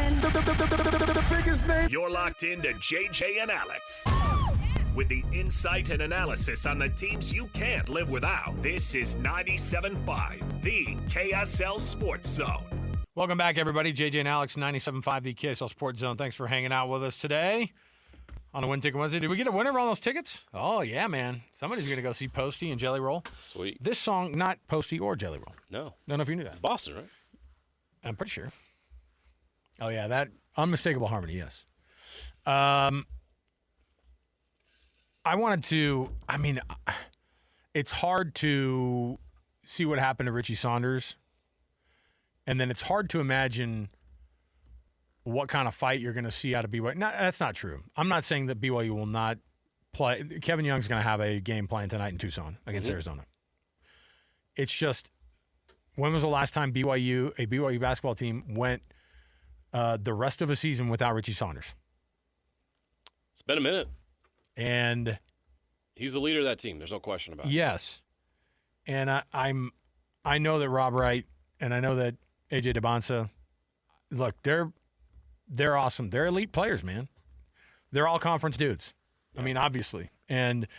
The biggest name. You're locked into JJ and Alex. With the insight and analysis on the teams you can't live without. This is 97.5, the KSL Sports Zone. Welcome back, everybody. JJ and Alex, 97.5, the KSL Sports Zone. Thanks for hanging out with us today on a Win Ticket Wednesday. Did we get a winner of all those tickets? Oh, yeah, man. Somebody's going to go see Posty and Jelly Roll. Sweet. This song, not Posty or Jelly Roll. No. Don't know if you knew that. Boston, right? I'm pretty sure. Oh, yeah, that unmistakable harmony, yes. It's hard to see what happened to Richie Saunders, and then it's hard to imagine what kind of fight you're going to see out of BYU. No, that's not true. I'm not saying that BYU will not play. Kevin Young's going to have a game playing tonight in Tucson against Arizona. It's just, when was the last time a BYU basketball team went the rest of a season without Richie Saunders? It's been a minute. And he's the leader of that team. There's no question about it. Yes. And I know that Rob Wright and I know that AJ DeBonsa, look, they're awesome. They're elite players, man. They're all conference dudes. Yeah. I mean, obviously. And,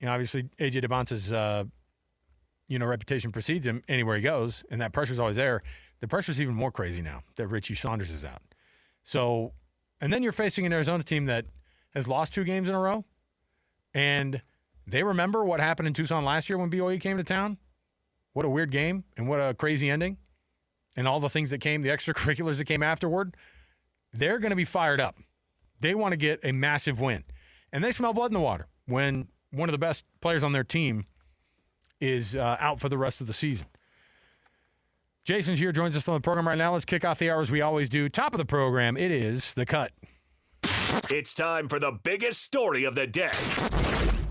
obviously AJ DeBonsa's, reputation precedes him anywhere he goes, and that pressure's always there. The pressure's even more crazy now that Richie Saunders is out. So, and then you're facing an Arizona team that has lost 2 games in a row, and they remember what happened in Tucson last year when BYU came to town. What a weird game and what a crazy ending, and all the things that came, the extracurriculars that came afterward. They're going to be fired up. They want to get a massive win, and they smell blood in the water when one of the best players on their team is out for the rest of the season. Jason Scheer joins us on the program right now. Let's kick off the hour as we always do. Top of the program, it is The Cut. It's time for the biggest story of the day.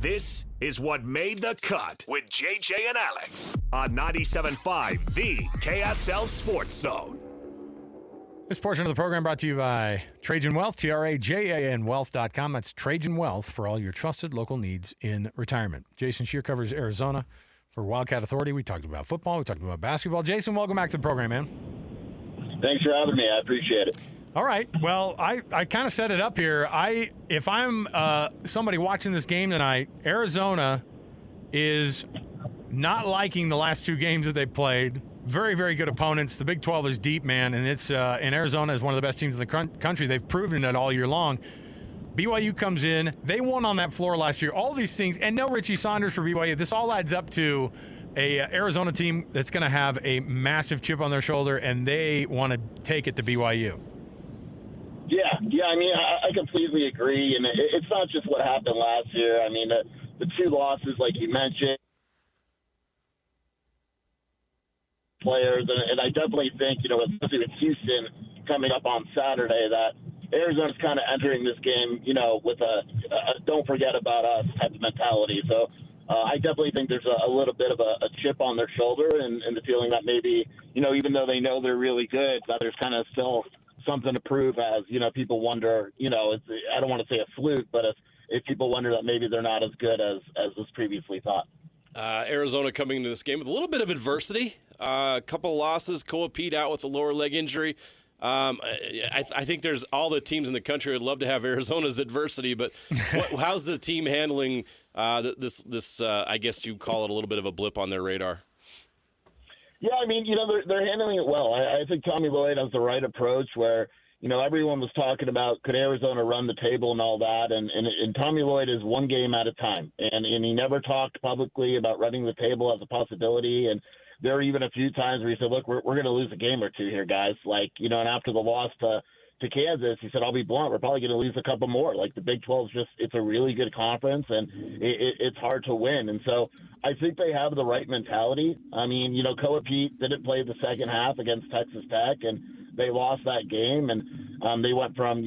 This is what made the cut with JJ and Alex on 97.5, the KSL Sports Zone. This portion of the program brought to you by Trajan Wealth, TRAJANwealth.com. That's Trajan Wealth for all your trusted local needs in retirement. Jason Scheer covers Arizona for Wildcat Authority. We talked about football. We talked about basketball. Jason, welcome back to the program, man. Thanks for having me. I appreciate it. All right. Well, I kind of set it up here. If I'm somebody watching this game tonight, Arizona is not liking the last 2 games that they played. Very, very good opponents. The Big 12 is deep, man, and it's and Arizona is one of the best teams in the country. They've proven it all year long. BYU comes in. They won on that floor last year. All these things, and no Richie Saunders for BYU. This all adds up to a Arizona team that's going to have a massive chip on their shoulder, and they want to take it to BYU. Yeah. I mean, I completely agree, and it's not just what happened last year. I mean, the 2 losses, like you mentioned, players, and I definitely think, especially with Houston coming up on Saturday, that Arizona's kind of entering this game, with a don't forget about us type of mentality. So I definitely think there's a little bit of a chip on their shoulder and the feeling that maybe, even though they know they're really good, that there's kind of still something to prove as, people wonder, I don't want to say a fluke, but if people wonder that maybe they're not as good as was previously thought. Arizona coming into this game with a little bit of adversity. A couple of losses. Koa Pete out with a lower leg injury. I think there's all the teams in the country would love to have Arizona's adversity, but how's the team handling this? I guess you call it a little bit of a blip on their radar. Yeah, I mean, they're handling it well. I think Tommy Lloyd has the right approach where, everyone was talking about could Arizona run the table and all that, and Tommy Lloyd is one game at a time, and he never talked publicly about running the table as a possibility, and there were even a few times where he said, look, we're going to lose a game or 2 here, guys. And after the loss to Kansas, he said, I'll be blunt, we're probably going to lose a couple more. Like, the Big 12 is it's a really good conference, and it's hard to win. And so I think they have the right mentality. I mean, Koa Pete didn't play the second half against Texas Tech, and they lost that game. And they went from,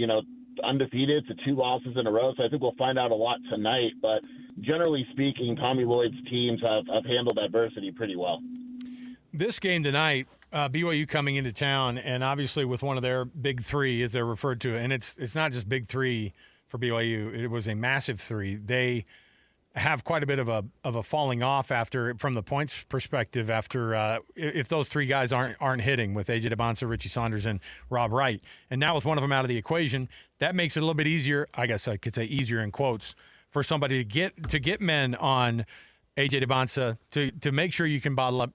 undefeated to 2 losses in a row. So I think we'll find out a lot tonight. But generally speaking, Tommy Lloyd's teams have handled adversity pretty well. This game tonight, BYU coming into town, and obviously with one of their big 3, as they're referred to, and it's not just big 3 for BYU. It was a massive 3. They have quite a bit of a falling off from the points perspective after if those three guys aren't hitting with A.J. Debonsa, Richie Saunders, and Rob Wright. And now with one of them out of the equation, that makes it a little bit easier. I guess I could say easier in quotes for somebody to get men on A.J. Debonsa to make sure you can bottle up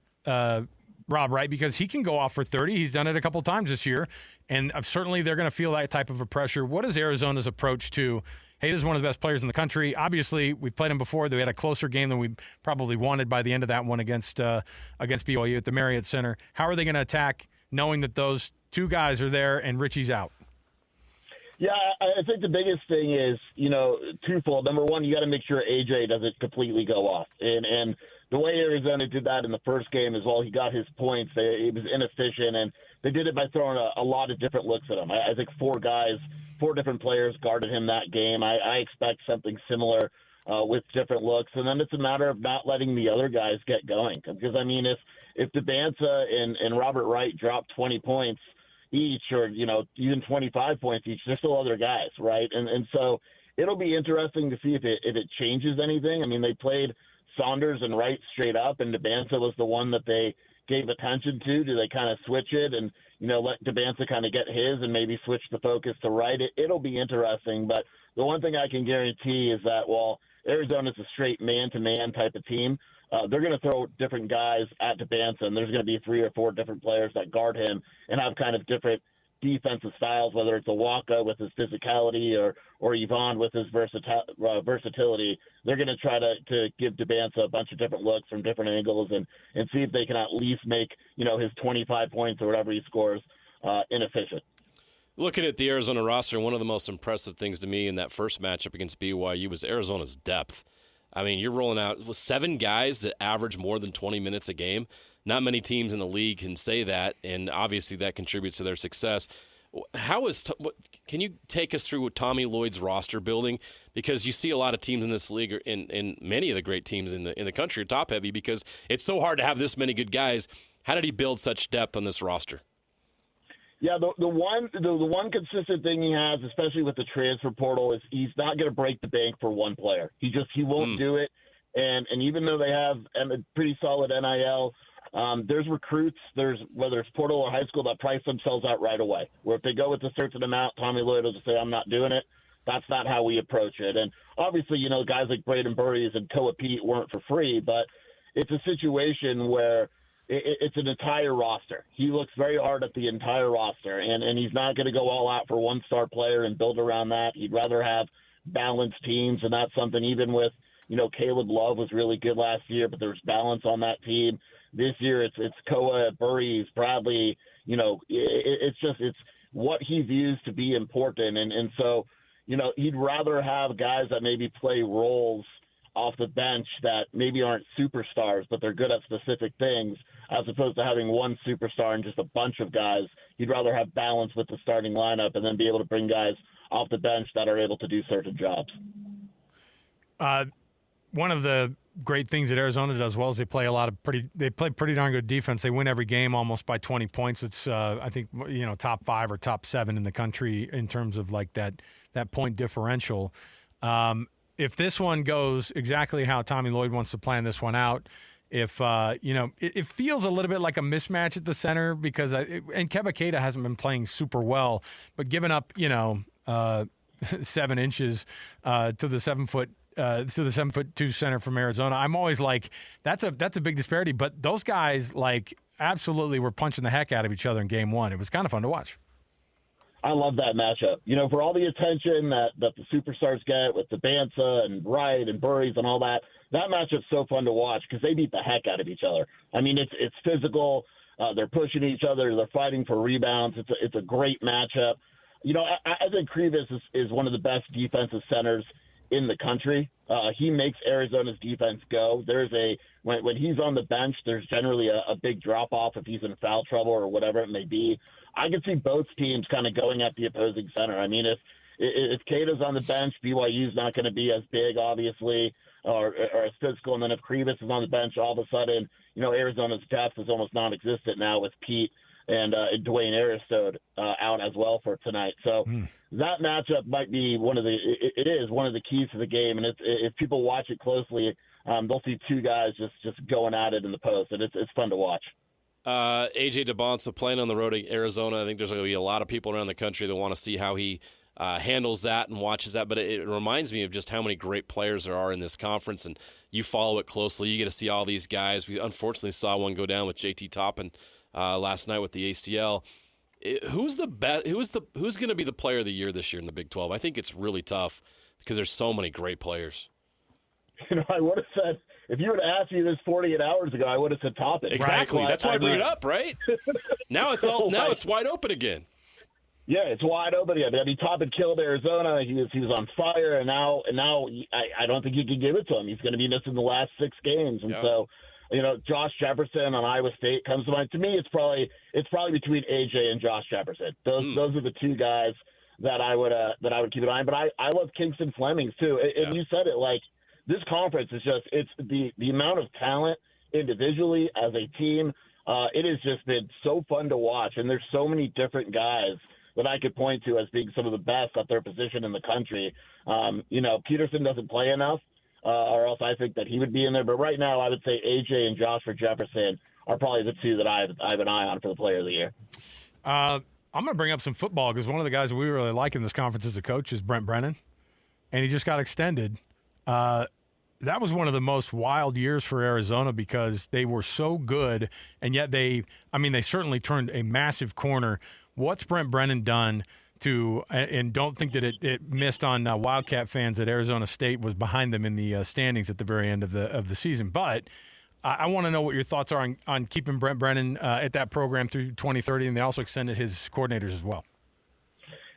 Rob Wright, because he can go off for 30. He's done it a couple times this year, and certainly they're going to feel that type of a pressure. What is Arizona's approach to, hey, this is one of the best players in the country? Obviously, we played him before. They had a closer game than we probably wanted by the end of that one against BYU at the Marriott Center. How are they going to attack knowing that those two guys are there and Richie's out? Yeah, I think the biggest thing is, twofold. Number one, you got to make sure AJ doesn't completely go off. And the way Arizona did that in the first game as well, he got his points. It was inefficient, and they did it by throwing a lot of different looks at him. I think four different players guarded him that game. I expect something similar with different looks. And then it's a matter of not letting the other guys get going. Because, if Debonsa and Robert Wright drop 20 points each, or, even 25 points each, there's still other guys, right? And so it'll be interesting to see if it changes anything. They played Saunders and Wright straight up, and Debonsa was the one that they gave attention to. Do they kind of switch it and, let Debonsa kind of get his and maybe switch the focus to Wright? It'll be interesting, but the one thing I can guarantee is that while Arizona's a straight man-to-man type of team, they're going to throw different guys at Debonsa, and there's going to be 3 or 4 different players that guard him and have kind of different defensive styles, whether it's a Waka with his physicality or Yvonne with his versatility. They're going to try to give Debonsa a bunch of different looks from different angles and see if they can at least make, his 25 points or whatever he scores inefficient. Looking at the Arizona roster, one of the most impressive things to me in that first matchup against BYU was Arizona's depth. You're rolling out with 7 guys that average more than 20 minutes a game. Not many teams in the league can say that, and obviously that contributes to their success. Can you take us through Tommy Lloyd's roster building? Because you see a lot of teams in this league, and many of the great teams in the country are top heavy because it's so hard to have this many good guys. How did he build such depth on this roster? Yeah, the one consistent thing he has, especially with the transfer portal, is he's not going to break the bank for one player. He won't do it. And even though they have a pretty solid NIL, there's recruits, whether it's portal or high school, that price themselves out right away. Where if they go with a certain amount, Tommy Lloyd will just say, I'm not doing it. That's not how we approach it. And obviously, guys like Braden Burries and Koa Pete weren't for free, but it's a situation where it's an entire roster. He looks very hard at the entire roster, and he's not going to go all out for one star player and build around that. He'd rather have balanced teams, and that's something even with, Caleb Love was really good last year, but there's balance on that team. This year it's Koa, Burries, Bradley. It's what he views to be important, and so he'd rather have guys that maybe play roles off the bench that maybe aren't superstars, but they're good at specific things, as opposed to having one superstar and just a bunch of guys. He'd rather have balance with the starting lineup and then be able to bring guys off the bench that are able to do certain jobs. One of the great things that Arizona does well is they play pretty darn good defense. They win every game almost by 20 points. It's I think top 5 or top 7 in the country in terms of like that point differential. If this one goes exactly how Tommy Lloyd wants to plan this one out, if it feels a little bit like a mismatch at the center because and Keba Keita hasn't been playing super well, but giving up 7 inches to the 7'2" center from Arizona, I'm always like that's a big disparity. But those guys absolutely were punching the heck out of each other in game 1. It was kind of fun to watch. I love that matchup. For all the attention that the superstars get with Debonsa and Wright and Burries and all that, that matchup's so fun to watch because they beat the heck out of each other. It's physical. They're pushing each other. They're fighting for rebounds. It's a great matchup. I think Krivas is one of the best defensive centers in the country. He makes Arizona's defense go. When he's on the bench, there's generally a big drop-off if he's in foul trouble or whatever it may be. I could see both teams kind of going at the opposing center. If Keita's on the bench, BYU's not going to be as big, obviously, or as physical. And then if Krivas is on the bench, all of a sudden, Arizona's depth is almost non-existent now with Pete Dwayne Aristode out as well for tonight. So that matchup might be it is one of the keys to the game. And if people watch it closely, they'll see two guys just going at it in the post, and it's fun to watch. AJ DeBonsa playing on the road at Arizona. I think there's going to be a lot of people around the country that want to see how he handles that and watches that. But it reminds me of just how many great players there are in this conference, and you follow it closely. You get to see all these guys. We unfortunately saw one go down with JT Toppin last night with the ACL. Who's going to be the player of the year this year in the Big 12? I think it's really tough because there's so many great players. I would have said, if you would have asked me this 48 hours ago, I would have said Toppin. Exactly. Right? That's why I bring it up, right? Now it's wide open again. Yeah, it's wide open again. I mean, Toppin killed Arizona. He was on fire, and now I don't think you can give it to him. He's going to be missing the last 6 games, and so Josh Jefferson on Iowa State comes to mind. To me, it's probably between AJ and Josh Jefferson. Those are the two guys that I would keep an eye on. But I love Kingston Flemings too. And you said it, like, this conference is it's the amount of talent individually as a team. It has just been so fun to watch, and there's so many different guys that I could point to as being some of the best at their position in the country. Peterson doesn't play enough, or else I think that he would be in there. But right now, I would say AJ and Joshua Jefferson are probably the two that I have an eye on for the player of the year. I'm going to bring up some football because one of the guys that we really like in this conference as a coach is Brent Brennan, and he just got extended. That was one of the most wild years for Arizona because they were so good, and yet they certainly turned a massive corner. What's Brent Brennan done to, and don't think that it missed on Wildcat fans that Arizona State was behind them in the standings at the very end of the season. But I want to know what your thoughts are on keeping Brent Brennan at that program through 2030, and they also extended his coordinators as well.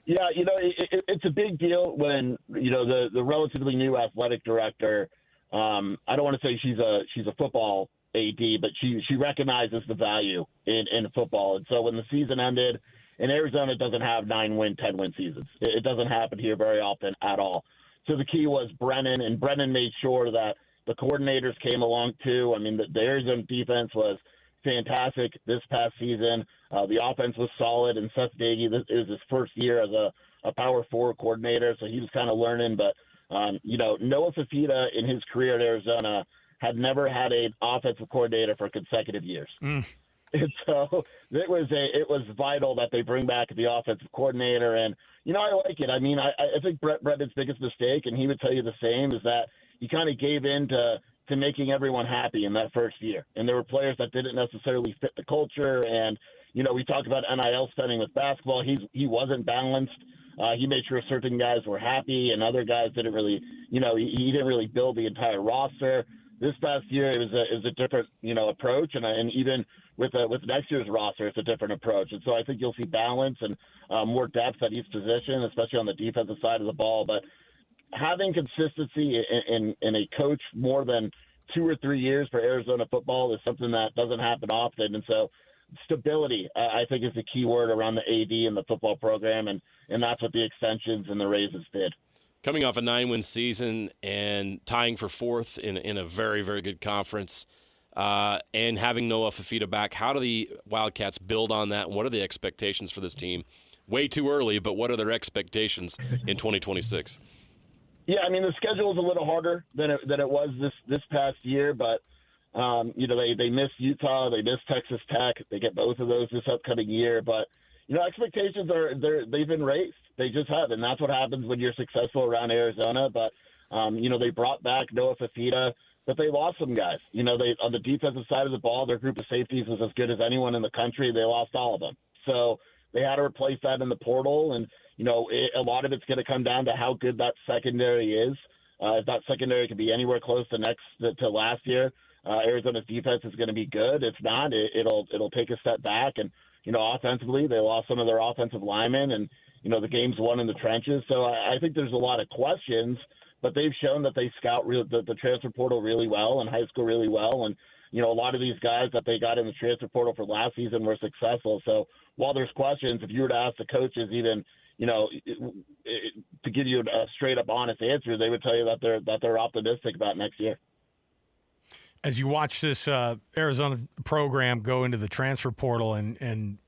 Yeah, it's a big deal when the relatively new athletic director. I don't want to say she's a football AD, but she recognizes the value in football. And so when the season ended, and Arizona doesn't have 9-win, 10-win seasons. It doesn't happen here very often at all. So the key was Brennan, and Brennan made sure that the coordinators came along too. I mean, the Arizona defense was fantastic this past season. The offense was solid, and Seth Dagey, this is his first year as a Power 4 coordinator, so he was kind of learning. But, Noah Fifita in his career at Arizona had never had an offensive coordinator for consecutive years. And so it was vital that they bring back the offensive coordinator. And, I like it. I mean, I think Brennan's biggest mistake, and he would tell you the same, is that he kind of gave in to making everyone happy in that first year. And there were players that didn't necessarily fit the culture. And, we talked about NIL spending with basketball. He wasn't balanced. He made sure certain guys were happy and other guys didn't really, he didn't really build the entire roster. This past year, it was a different, approach. And even with next year's roster, it's a different approach. And so I think you'll see balance and more depth at each position, especially on the defensive side of the ball. But having consistency in a coach more than 2 or 3 years for Arizona football is something that doesn't happen often. And so stability, I think, is the key word around the AD and the football program, and that's what the extensions and the raises did. Coming off a 9-win season and tying for 4th in a very, very good conference, and having Noah Fifita back, how do the Wildcats build on that, and what are the expectations for this team? Way too early, but what are their expectations in 2026? Yeah, I mean, the schedule is a little harder than it was this past year, but they missed Utah, they missed Texas Tech, they get both of those this upcoming year. But expectations they've been raised, they just have, and that's what happens when you're successful around Arizona. But they brought back Noah Fifita, but they lost some guys. They on the defensive side of the ball, their group of safeties was as good as anyone in the country. They lost all of them, so they had to replace that in the portal, and a lot of it's going to come down to how good that secondary is. If that secondary can be anywhere close to last year, Arizona's defense is going to be good. If not, it'll take a step back. And offensively, they lost some of their offensive linemen, and the game's won in the trenches. So I think there's a lot of questions, but they've shown that they scout the transfer portal really well and high school really well. And a lot of these guys that they got in the transfer portal for last season were successful. So while there's questions, if you were to ask the coaches even to give you a straight up honest answer, they would tell you that they're optimistic about next year. As you watch this Arizona program go into the transfer portal and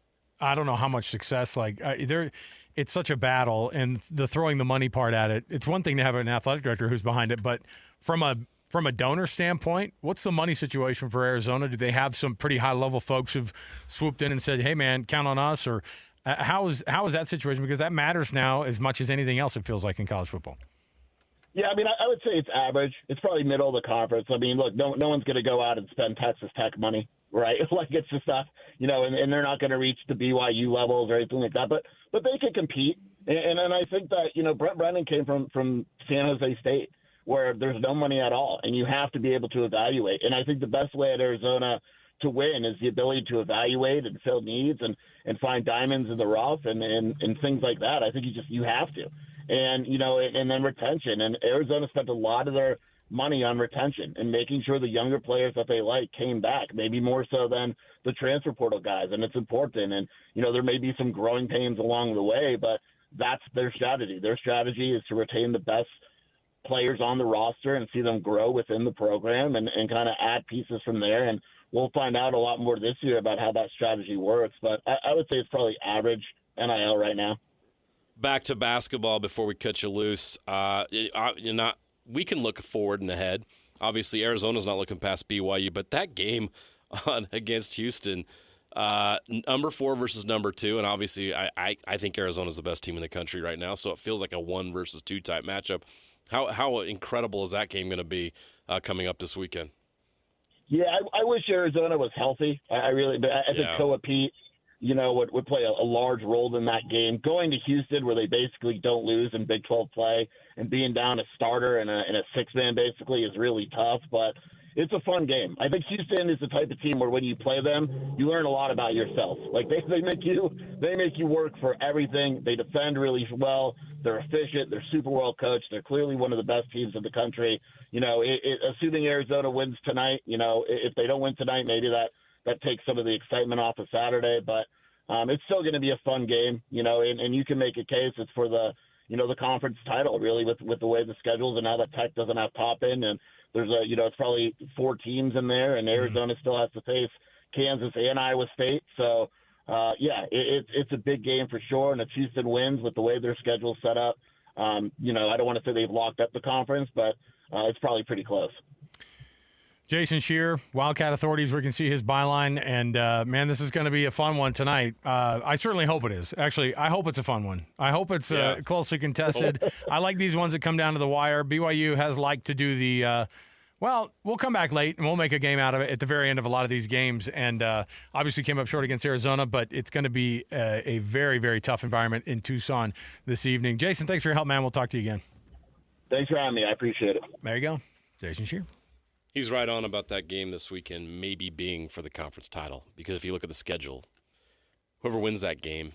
I don't know how much success. It's such a battle, and the throwing the money part at it. It's one thing to have an athletic director who's behind it, but from a donor standpoint, what's the money situation for Arizona? Do they have some pretty high level folks who've swooped in and said, "Hey, man, count on us"? Or how is that situation? Because that matters now as much as anything else. It feels like in college football. Yeah, I mean, I would say it's average. It's probably middle of the conference. I mean, look, no one's going to go out and spend Texas Tech money, right? Like, it's just not, and they're not going to reach the BYU levels or anything like that. But they can compete. And I think that, Brent Brennan came from San Jose State, where there's no money at all, and you have to be able to evaluate. And I think the best way at Arizona to win is the ability to evaluate and fill needs and find diamonds in the rough and things like that. I think you have to. And, and then retention. And Arizona spent a lot of their money on retention and making sure the younger players that they like came back, maybe more so than the transfer portal guys. And it's important. And, there may be some growing pains along the way, but that's their strategy. Their strategy is to retain the best players on the roster and see them grow within the program and kind of add pieces from there. And we'll find out a lot more this year about how that strategy works. But I would say it's probably average NIL right now. Back to basketball before we cut you loose. We can look forward and ahead. Obviously, Arizona's not looking past BYU, but that game against Houston, number 4 versus number 2, and obviously I think Arizona's the best team in the country right now, so it feels like a 1 versus 2 type matchup. How incredible is that game going to be coming up this weekend? Yeah, I wish Arizona was healthy. I really, but I think Koa Pete, would play a large role in that game. Going to Houston, where they basically don't lose in Big 12 play, and being down a starter and a 6-man basically is really tough. But it's a fun game. I think Houston is the type of team where when you play them, you learn a lot about yourself. Like they make you work for everything. They defend really well. They're efficient. They're super well coached. They're clearly one of the best teams in the country. Assuming Arizona wins tonight, if they don't win tonight, maybe that takes some of the excitement off of Saturday. But it's still going to be a fun game, and you can make a case it's for the conference title, really, with the way the schedules and now that Tech doesn't have Toppin, and there's it's probably 4 teams in there, and Arizona still has to face Kansas and Iowa State. So, it's a big game for sure, and if Houston wins with the way their schedule's set up, I don't want to say they've locked up the conference, but it's probably pretty close. Jason Scheer, Wildcat Authorities, we can see his byline, and man, this is going to be a fun one tonight. I certainly hope it is. Actually, I hope it's a fun one. I hope it's closely contested. I like these ones that come down to the wire. BYU has liked to do the we'll come back late, and we'll make a game out of it at the very end of a lot of these games, and obviously came up short against Arizona, but it's going to be a very, very tough environment in Tucson this evening. Jason, thanks for your help, man. We'll talk to you again. Thanks for having me. I appreciate it. There you go. Jason Scheer. He's right on about that game this weekend maybe being for the conference title, because if you look at the schedule, whoever wins that game,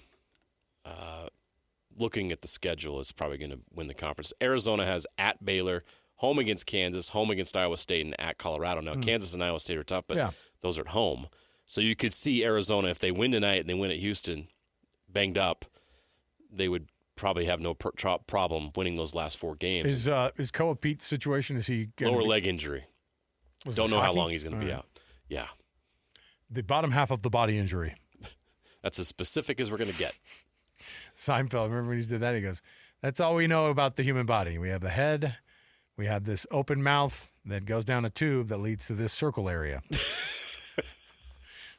looking at the schedule, is probably going to win the conference. Arizona has at Baylor, home against Kansas, home against Iowa State, and at Colorado. Now, Kansas and Iowa State are tough, but those are at home. So you could see Arizona, if they win tonight and they win at Houston, banged up, they would probably have no problem winning those last 4 games. Is Koa Pete's situation, is he lower leg injury? Don't know how long he's going to be out. Yeah. The bottom half of the body injury. That's as specific as we're going to get. Seinfeld, remember when he did that? He goes, that's all we know about the human body. We have the head. We have this open mouth that goes down a tube that leads to this circle area.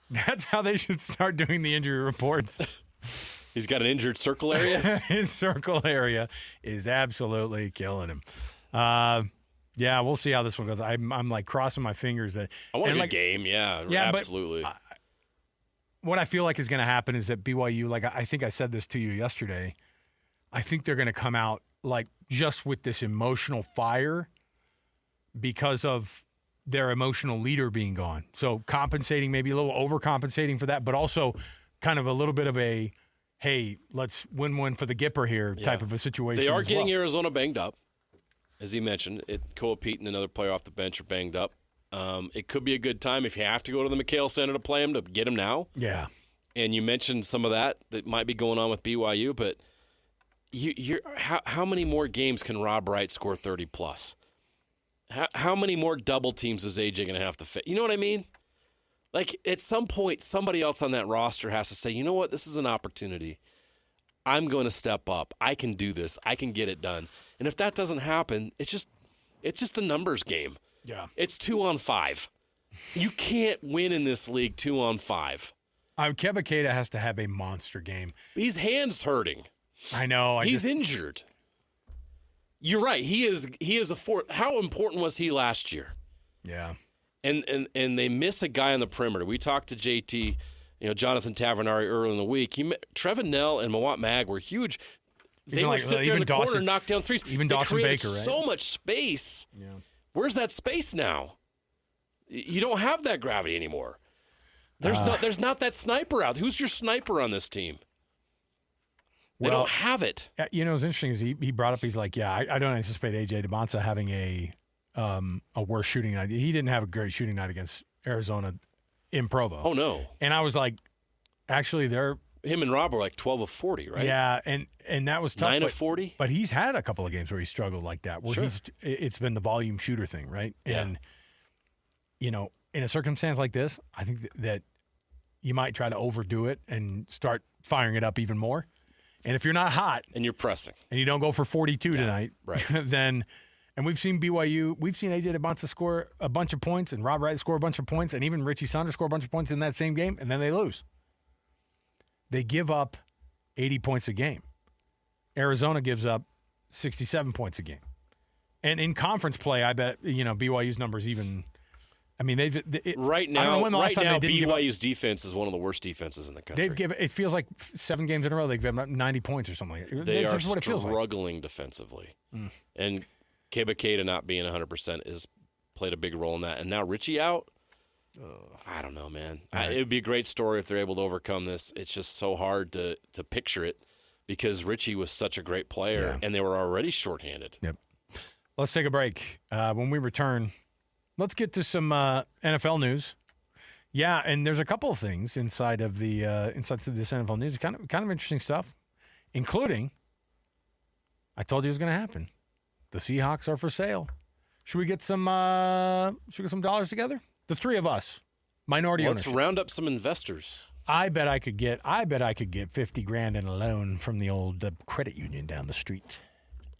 That's how they should start doing the injury reports. He's got an injured circle area? His circle area is absolutely killing him. Yeah, we'll see how this one goes. I'm like crossing my fingers that I want a good game. Yeah, absolutely. What I feel like is going to happen is that BYU, like I think I said this to you yesterday, I think they're going to come out like just with this emotional fire because of their emotional leader being gone. So compensating, maybe a little overcompensating for that, but also kind of a little bit of a, hey, let's win-win for the Gipper here type of a situation. They are getting Arizona banged up. As he mentioned, Koa Pete and another player off the bench are banged up. It could be a good time if you have to go to the McHale Center to play him, to get him now. Yeah. And you mentioned some of that might be going on with BYU, but how many more games can Rob Wright score 30-plus? How many more double teams is AJ going to have to fit? You know what I mean? Like, at some point, somebody else on that roster has to say, you know what, this is an opportunity. I'm going to step up. I can do this. I can get it done. And if that doesn't happen, it's just a numbers game. Yeah. It's 2-on-5. You can't win in this league 2-on-5. Kebakeda has to have a monster game. His hand's hurting. I know. He's injured. You're right. He is how important was he last year? Yeah. And they miss a guy on the perimeter. We talked to JT, Jonathan Tavernari earlier in the week. Trevin Nell and Mawat Mag were huge. They would sit there in the corner and knock down threes. Even Dawson Baker, right? So much space. Yeah. Where's that space now? You don't have that gravity anymore. There's not that sniper out. Who's your sniper on this team? They don't have it. What's interesting is he brought up, he's like, I don't anticipate A.J. DeBonsa having a worse shooting night. He didn't have a great shooting night against Arizona in Provo. Oh, no. And I was like, actually, him and Rob were like 12 of 40, right? Yeah, and that was tough. 9 of 40? But he's had a couple of games where he struggled like that, where Sure. it's been the volume shooter thing, right? Yeah. And, in a circumstance like this, I think that you might try to overdo it and start firing it up even more. And if you're not hot And you're pressing. and you don't go for 42 tonight, right. then – and we've seen BYU – we've seen A.J. DeBonsa score a bunch of points and Rob Wright score a bunch of points and even Richie Saunders score a bunch of points in that same game, and then they lose. They give up 80 points a game. Arizona gives up 67 points a game. And in conference play, I bet, BYU's numbers even – I mean, right now BYU's defense is one of the worst defenses in the country. it feels like 7 games in a row they've given up 90 points or something like that. They That's are what it feels like. struggling defensively. And Kebakeda not being 100% has played a big role in that. And now Richie out, I don't know, man. It would be a great story if they're able to overcome this. It's just so hard to picture it because Richie was such a great player, and they were already shorthanded. Yep. Let's take a break. When we return, let's get to some NFL news. Yeah, and there's a couple of things inside of this NFL news. Kind of interesting stuff, including I told you it was going to happen. The Seahawks are for sale. Should we get some dollars together? The three of us, minority Let's ownership. round up some investors. I bet I could get $50,000 in a loan from the old credit union down the street.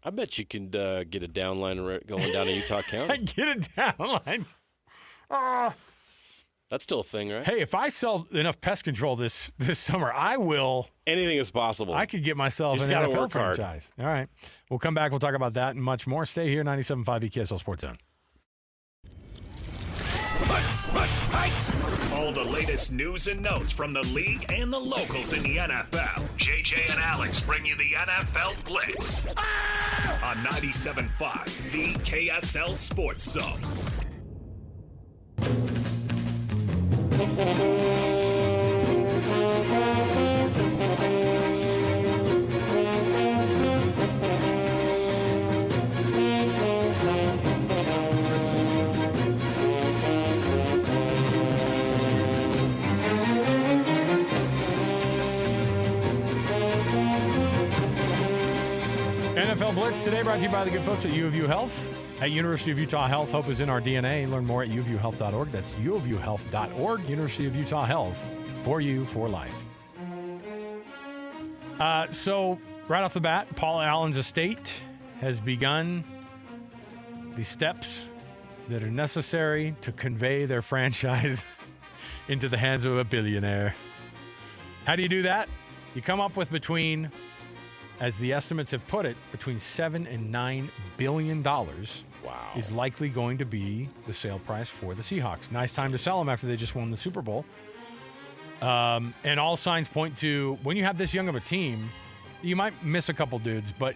I bet you could get a downline going down to Utah County. Get a downline. That's still a thing, right? Hey, if I sell enough pest control this summer, I will. Anything is possible. I could get myself an gotta NFL work hard. franchise. All right. We'll come back. We'll talk about that and much more. Stay here, 97.5 EKSL Sports Zone. All the latest news and notes from the league and the locals in the NFL. JJ and Alex bring you the NFL Blitz on 97.5, the KSL Sports Zone. NFL Blitz today brought to you by the good folks at U of U Health. At University of Utah Health, hope is in our DNA. Learn more at uofuhealth.org. That's uofuhealth.org. University of Utah Health, for you, for life. So, right off the bat, Paul Allen's estate has begun the steps that are necessary to convey their franchise into the hands of a billionaire. How do you do that? You come up with between, as the estimates have put it, between $7 and $9 billion is likely going to be the sale price for the Seahawks. Nice time to sell them after they just won the Super Bowl. And all signs point to when you have this young of a team, you might miss a couple dudes, but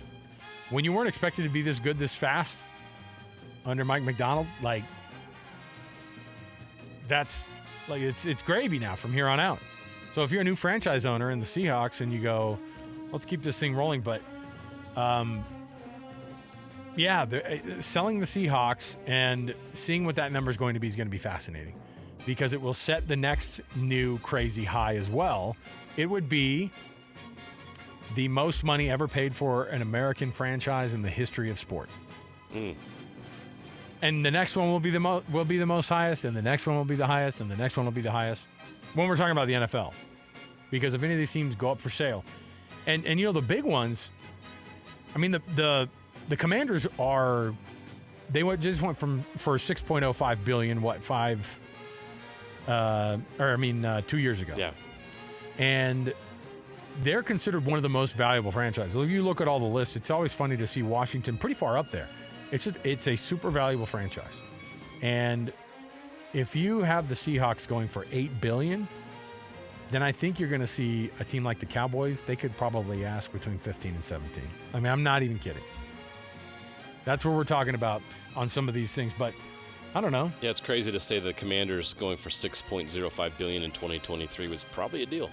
when you weren't expected to be this good this fast under Mike McDonald, that's it's gravy now from here on out. So if you're a new franchise owner in the Seahawks and you go, let's keep this thing rolling, but selling the Seahawks and seeing what that number is going to be fascinating because it will set the next new crazy high as well. It would be the most money ever paid for an American franchise in the history of sport. And the next one will be the most highest, and the next one will be the highest, and the next one will be the highest. When we're talking about the NFL, because if any of these teams go up for sale, and the big ones, I mean the Commanders are, just went for $6.05 billion 2 years ago. Yeah. And they're considered one of the most valuable franchises. If you look at all the lists, it's always funny to see Washington pretty far up there. It's a super valuable franchise. And if you have the Seahawks going for $8 billion, then I think you're going to see a team like the Cowboys. They could probably ask between 15 and 17. I mean, I'm not even kidding. That's what we're talking about on some of these things, but I don't know. Yeah, it's crazy to say the Commanders going for $6.05 billion in 2023 was probably a deal.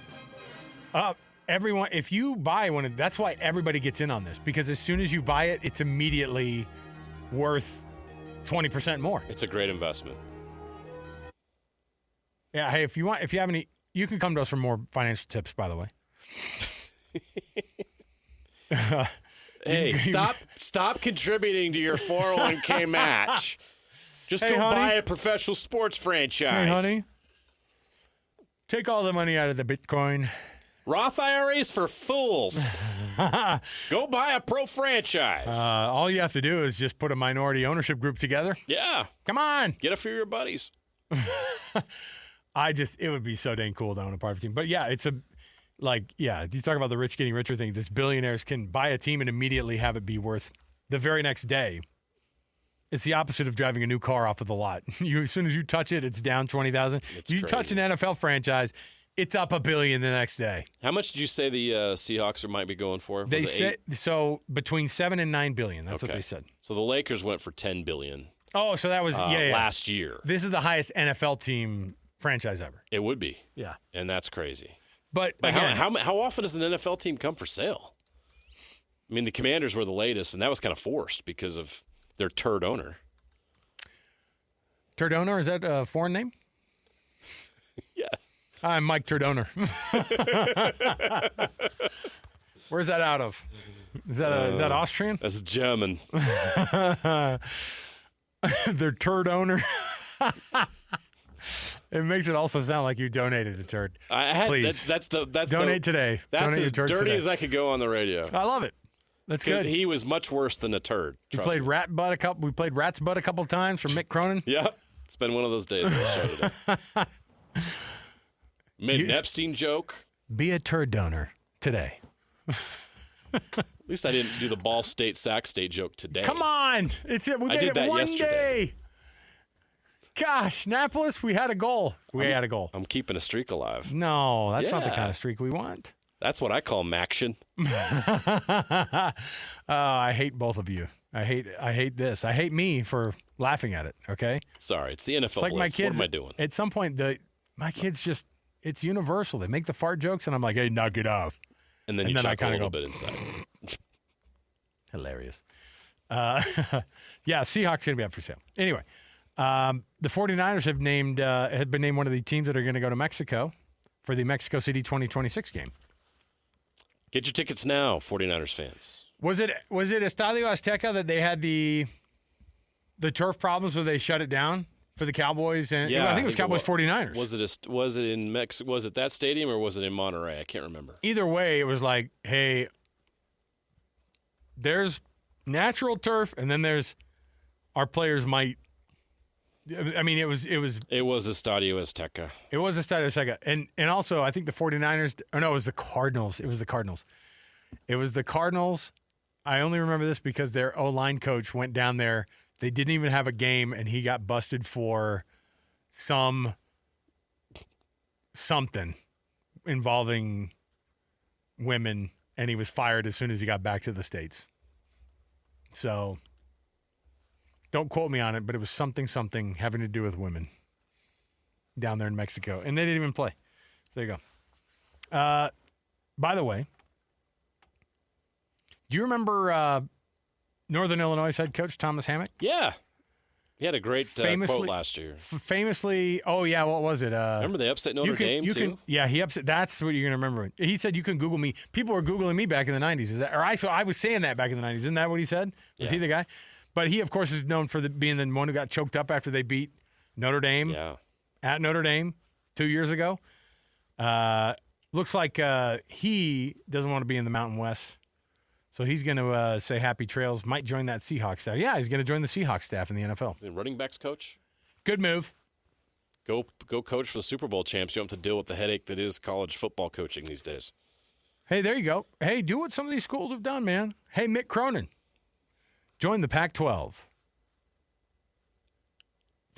Everyone, if you buy one, that's why everybody gets in on this, because as soon as you buy it, it's immediately worth 20% more. It's a great investment. Yeah. Hey, if you have any, you can come to us for more financial tips, by the way. Hey, stop contributing to your 401k match. Just Hey, go honey. buy a professional sports franchise. Hey, honey, take all the money out of the Bitcoin. Roth IRAs for fools. Go buy a pro franchise. All you have to do is just put a minority ownership group together. Yeah. Come on. Get a few of your buddies. It would be so dang cool to own a part of a team. But yeah, you talk about the rich getting richer thing. This billionaires can buy a team and immediately have it be worth the very next day. It's the opposite of driving a new car off of the lot. As soon as you touch it, it's down 20,000. You touch an NFL franchise, it's up $1 billion the next day. How much did you say the Seahawks might be going for? They said so between $7 and $9 billion. That's what they said. So the Lakers went for $10 billion. Oh, so that was last year. This is the highest NFL team franchise ever. It would be. Yeah, and that's crazy. But again, how often does an NFL team come for sale? I mean, the Commanders were the latest, and that was kind of forced because of their turd owner. Turd owner, is that a foreign name? Yeah. I'm Mike Turdoner. Where's that out of? Is that Austrian? That's German. Their turd owner. It makes it also sound like you donated a turd. Please. That's donate today. That's donate as dirty today. as I could go on the radio. I love it. That's good. He was much worse than a turd. We played rat's butt a couple times from Mick Cronin. Yep. It's been one of those days on the show today. Made an Epstein joke. Be a turd donor today. At least I didn't do the Ball State, Sac State joke today. Come on. We did it one yesterday. day. Gosh, Annapolis, we had a goal. Had a goal. I'm keeping a streak alive. No, that's not the kind of streak we want. That's what I call maction. I hate both of you. I hate this. I hate me for laughing at it, okay? Sorry, it's the NFL It's like Blitz. my kids. What am I doing? At some point, my kids just, it's universal. They make the fart jokes, and I'm like, hey, knock it off. And then you chuckle a little bit inside. Hilarious. Yeah, Seahawks going to be up for sale. Anyway, the 49ers have been named one of the teams that are going to go to Mexico for the Mexico City 2026 game. Get your tickets now, 49ers fans. Was it Estadio Azteca that they had the turf problems where they shut it down for the Cowboys? And yeah, I think it was Cowboys 49ers. Was it in Mexico? Was it that stadium or was it in Monterrey? I can't remember. Either way, it was like, hey, there's natural turf, and then there's our players might. I mean, it was Estadio Azteca. It was Estadio Azteca. And also, I think the 49ers, or no, it was the Cardinals. It was the Cardinals. I only remember this because their O-line coach went down there. They didn't even have a game, and he got busted for something involving women, and he was fired as soon as he got back to the States. So don't quote me on it, but it was something having to do with women down there in Mexico. And they didn't even play. So there you go. By the way, do you remember Northern Illinois head coach Thomas Hammock? Yeah. He had a great quote last year. Famously, oh, yeah, what was it? Remember they upset Notre Dame, too? Yeah, he upset. That's what you're going to remember. He said you can Google me. People were Googling me back in the 90s. I was saying that back in the 90s. Isn't that what he said? Was he the guy? But he, of course, is known for being the one who got choked up after they beat Notre Dame at Notre Dame 2 years ago. Looks like he doesn't want to be in the Mountain West. So he's going to say happy trails, might join that Seahawks staff. Yeah, he's going to join the Seahawks staff in the NFL. The running backs coach? Good move. Go coach for the Super Bowl champs. You don't have to deal with the headache that is college football coaching these days. Hey, there you go. Hey, do what some of these schools have done, man. Hey, Mick Cronin, join the Pac-12.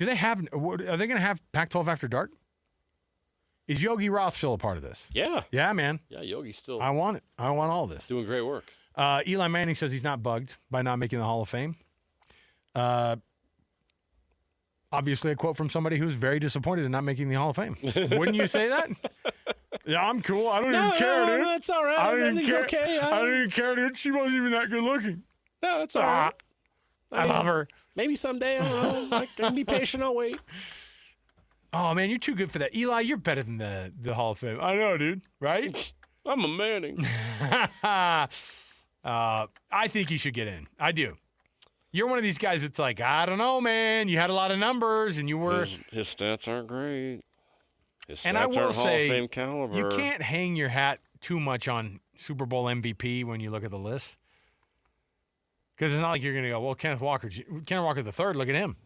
Are they going to have Pac-12 after dark? Is Yogi Roth still a part of this? Yeah. Yeah, man. Yeah, Yogi's still. I want it. I want all this. Doing great work. Eli Manning says he's not bugged by not making the Hall of Fame. Obviously, a quote from somebody who's very disappointed in not making the Hall of Fame. Wouldn't you say that? Yeah, I'm cool. I don't even care, dude. That's all right. Everything's okay. I don't even care, dude. She wasn't even that good looking. No, it's all right. I love her. Maybe someday, I don't know. I can be patient. I'll wait. Oh, man, you're too good for that. Eli, you're better than the Hall of Fame. I know, dude. Right? I'm a Manning. I think he should get in. I do. You're one of these guys that's like, I don't know, man. You had a lot of numbers, and you were. His stats aren't great. His stats and I will aren't say, Hall of Fame caliber. You can't hang your hat too much on Super Bowl MVP when you look at the list. Because it's not like you're going to go, well, Kenneth Walker the third, look at him.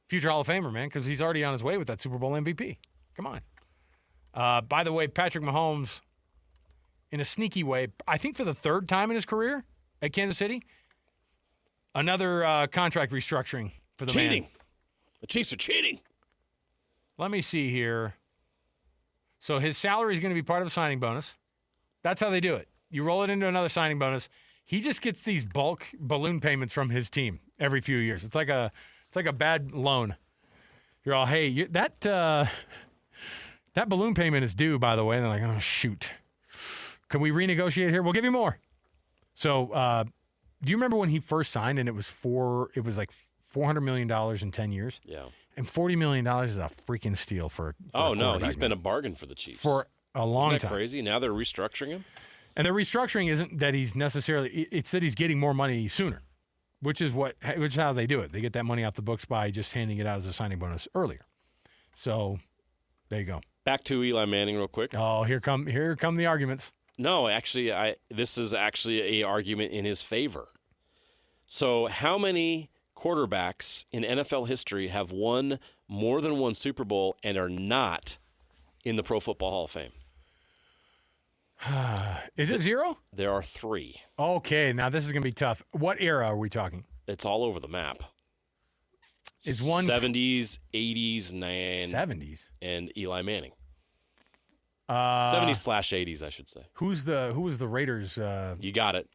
Future Hall of Famer, man, because he's already on his way with that Super Bowl MVP. Come on. By the way, Patrick Mahomes, in a sneaky way, I think for the third time in his career at Kansas City, another contract restructuring for the cheating. man. The Chiefs are cheating. Let me see here. So his salary is going to be part of a signing bonus. That's how they do it. You roll it into another signing bonus. He just gets these bulk balloon payments from his team every few years. It's like a bad loan. You're all, hey, that balloon payment is due, by the way. And they're like, oh, shoot. Can we renegotiate here? We'll give you more. So do you remember when he first signed and it was like $400 million in 10 years? Yeah. And $40 million is a freaking steal for oh, no. He's been a bargain for the Chiefs. For a long time. Isn't that crazy? Now they're restructuring him? And the restructuring isn't that he's necessarily – it's that he's getting more money sooner, which is how they do it. They get that money off the books by just handing it out as a signing bonus earlier. So there you go. Back to Eli Manning real quick. Oh, here come the arguments. No, actually, this is actually a argument in his favor. So how many quarterbacks in NFL history have won more than one Super Bowl and are not in the Pro Football Hall of Fame? Is it 0? There are 3. Okay, now this is going to be tough. What era are we talking? It's all over the map. Is one 70s, 80s, 70s, and Eli Manning. 70s/80s, I should say. Who was the Raiders? You got it.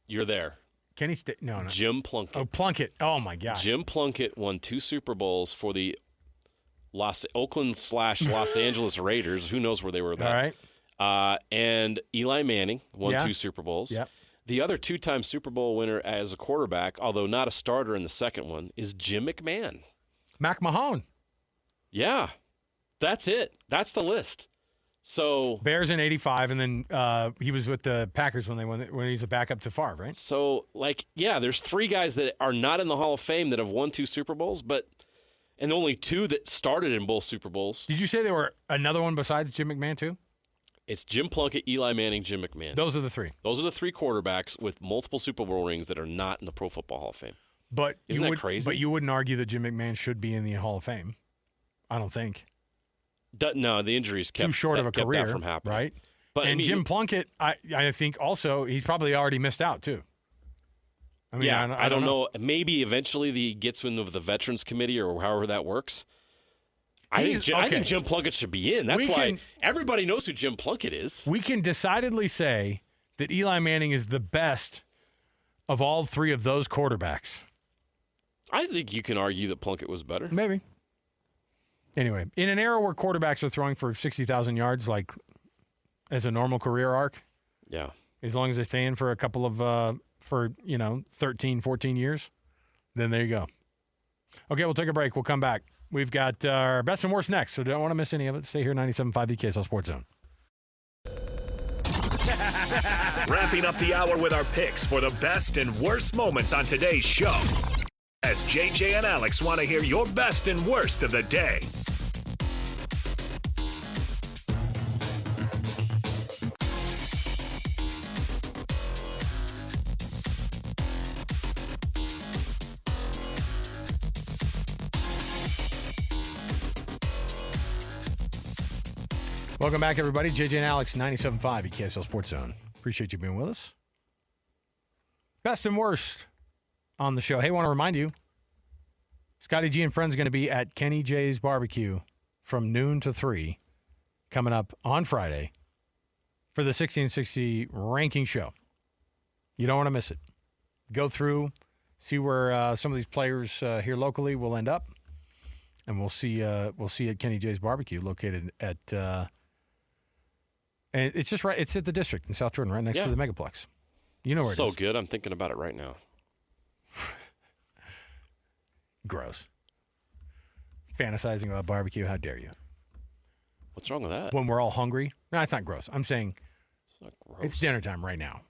You're there. Kenny no. Jim Plunkett. Oh, Plunkett. Oh my gosh. Jim Plunkett won 2 Super Bowls for the Oakland/Los Angeles Raiders. Who knows where they were then. All right. And Eli Manning won 2 Super Bowls. Yeah. The other 2-time Super Bowl winner as a quarterback, although not a starter in the second one, is Jim McMahon. Mac Mahone. Yeah. That's it. That's the list. So Bears in 85, and then he was with the Packers when he was a backup to Favre, right? So, there's 3 guys that are not in the Hall of Fame that have won 2 Super Bowls, and only 2 that started in both Super Bowls. Did you say there were another one besides Jim McMahon too? It's Jim Plunkett, Eli Manning, Jim McMahon. Those are the 3. Those are the 3 quarterbacks with multiple Super Bowl rings that are not in the Pro Football Hall of Fame. But Isn't that crazy? But you wouldn't argue that Jim McMahon should be in the Hall of Fame. I don't think. No, the injuries kept too short of a career that from happening. Right? But and Jim Plunkett, I think also he's probably already missed out too. I mean, yeah, I don't know. Maybe eventually he gets in with the Veterans Committee or however that works. I think Jim Plunkett should be in. That's why everybody knows who Jim Plunkett is. We can decidedly say that Eli Manning is the best of all 3 of those quarterbacks. I think you can argue that Plunkett was better. Maybe. Anyway, in an era where quarterbacks are throwing for 60,000 yards, like as a normal career arc, yeah, as long as they stay in for a couple of, 13, 14 years, then there you go. Okay, we'll take a break. We'll come back. We've got our best and worst next, so don't want to miss any of it. Stay here, 97.5 KSL Sports Zone. Wrapping up the hour with our picks for the best and worst moments on today's show. As JJ and Alex want to hear your best and worst of the day. Welcome back, everybody. JJ and Alex, 97.5 KSL Sports Zone. Appreciate you being with us. Best and worst on the show. Hey, want to remind you, Scotty G and friends are going to be at Kenny J's Barbecue from noon to 3 coming up on Friday for the 1660 ranking show. You don't want to miss it. Go through, see where some of these players here locally will end up, and we'll see at Kenny J's Barbecue located at and it's just right. It's at the District in South Jordan, right next to the Megaplex. You know where it is. So good. I'm thinking about it right now. Gross. Fantasizing about barbecue. How dare you? What's wrong with that? When we're all hungry. No, it's not gross. I'm saying It's not gross. it's dinner time right now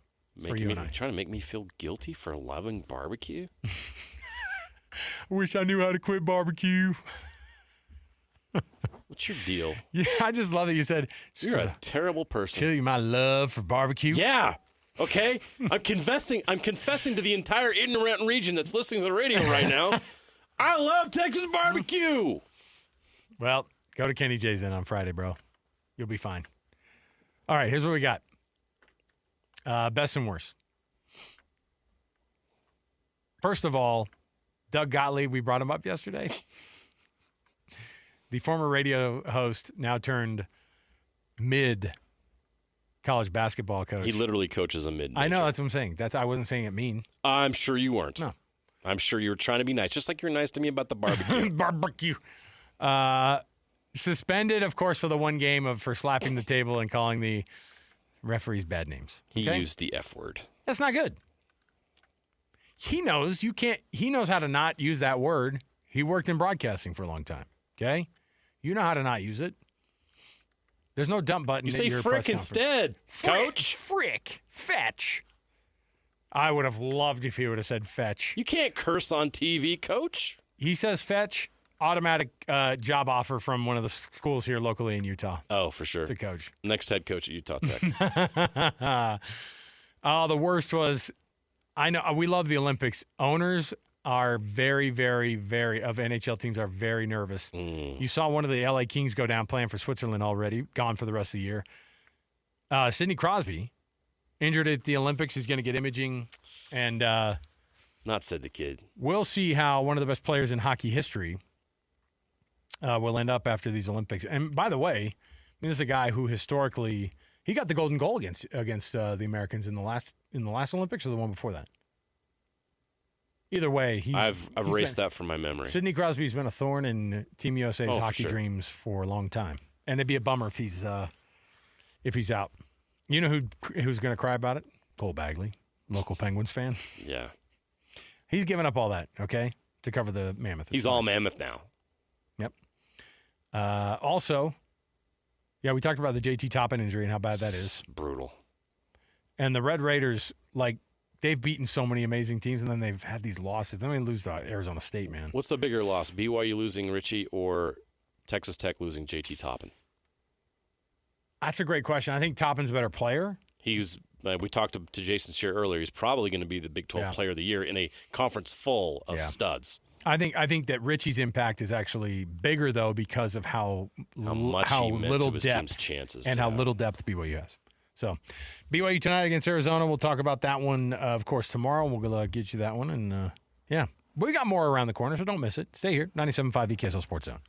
for you and I. Trying to make me feel guilty for loving barbecue? I wish I knew how to quit barbecue. What's your deal? Yeah, I just love that you said You're a terrible person. show you my love for barbecue. Yeah. Okay. I'm confessing to the entire ignorant region that's listening to the radio right now. I love Texas barbecue. Well, go to Kenny J's in on Friday, bro. You'll be fine. All right, here's what we got. Best and worst. First of all, Doug Gottlieb, we brought him up yesterday. The former radio host, now turned mid-college basketball coach. He literally coaches a mid-major. I know, that's what I'm saying. I wasn't saying it mean. I'm sure you weren't. No. I'm sure you were trying to be nice, just like you're nice to me about the barbecue. Barbecue. Suspended, of course, for the one game for slapping the table and calling the referees bad names. He Okay? used the F word. That's not good. He knows you can't. He knows how to not use that word. He worked in broadcasting for a long time. Okay, you know how to not use it. There's no dump button. You at say your frick press conference. instead, coach. Frick. Fetch. I would have loved if he would have said fetch. You can't curse on TV, coach. He says fetch. Automatic job offer from one of the schools here locally in Utah Oh, for sure. to coach. Next head coach at Utah Tech. The worst was, I know we love the Olympics. Owners are very, very, very, of NHL teams are very nervous. You saw one of the LA Kings go down playing for Switzerland already, gone for the rest of the year. Sidney Crosby, injured at the Olympics. He's going to get imaging. And Not said the kid. we'll see how one of the best players in hockey history will end up after these Olympics. And by the way, this is a guy who historically, he got the golden goal against the Americans in the last Olympics or the one before that. Either way, I've erased that from my memory. Sidney Crosby's been a thorn in Team USA's for hockey sure. dreams for a long time, and it'd be a bummer if he's out. You know who's going to cry about it? Cole Bagley, local Penguins fan. Yeah. He's given up all that, okay, to cover the Mammoth. He's all Mammoth now. Yep. Also, yeah, we talked about the JT Toppin injury and how bad that is. Brutal. And the Red Raiders, they've beaten so many amazing teams, and then they've had these losses. Then they lose to Arizona State, man. What's the bigger loss, BYU losing Richie or Texas Tech losing JT Toppin? That's a great question. I think Toppin's a better player. We talked to Jason Scheer earlier. He's probably going to be the Big 12 Player of the Year in a conference full of studs. I think that Richie's impact is actually bigger, though, because of how much he meant little to his depth team's chances. and how little depth BYU has. So, BYU tonight against Arizona. We'll talk about that one, of course, tomorrow. We'll get you that one. And, we got more around the corner, so don't miss it. Stay here. 97.5 KSL Sports Zone.